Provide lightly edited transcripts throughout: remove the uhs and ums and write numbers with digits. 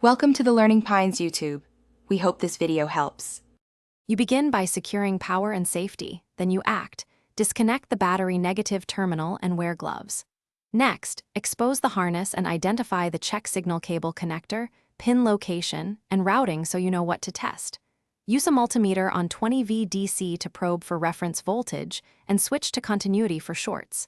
Welcome to the Learning Pines YouTube. We hope this video helps. You begin by securing power and safety, then you act. Disconnect the battery negative terminal and wear gloves. Next, expose the harness and identify the check signal cable connector, pin location, and routing so you know what to test. Use a multimeter on 20V DC to probe for reference voltage and switch to continuity for shorts.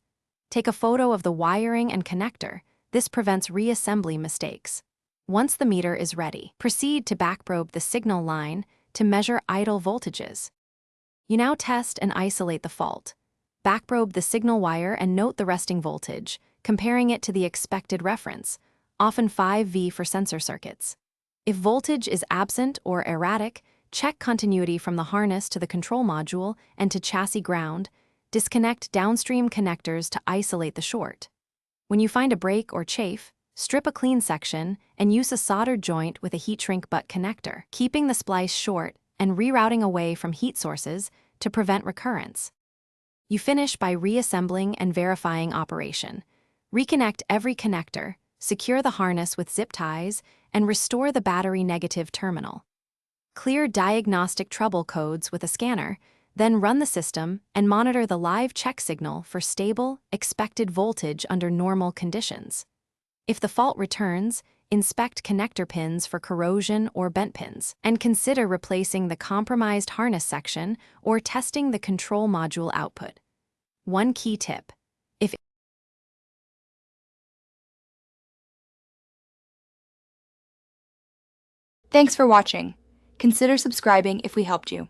Take a photo of the wiring and connector. This prevents reassembly mistakes. Once the meter is ready, proceed to backprobe the signal line to measure idle voltages. You now test and isolate the fault. Backprobe the signal wire and note the resting voltage, comparing it to the expected reference, often 5V for sensor circuits. If voltage is absent or erratic, check continuity from the harness to the control module and to chassis ground. Disconnect downstream connectors to isolate the short. When you find a break or chafe, strip a clean section and use a soldered joint with a heat shrink butt connector, keeping the splice short and rerouting away from heat sources to prevent recurrence. You finish by reassembling and verifying operation. Reconnect every connector, secure the harness with zip ties, and restore the battery negative terminal. Clear diagnostic trouble codes with a scanner, then run the system and monitor the live check signal for stable, expected voltage under normal conditions. If the fault returns, inspect connector pins for corrosion or bent pins, and consider replacing the compromised harness section or testing the control module output. One key tip: Thanks for watching. Consider subscribing if we helped you.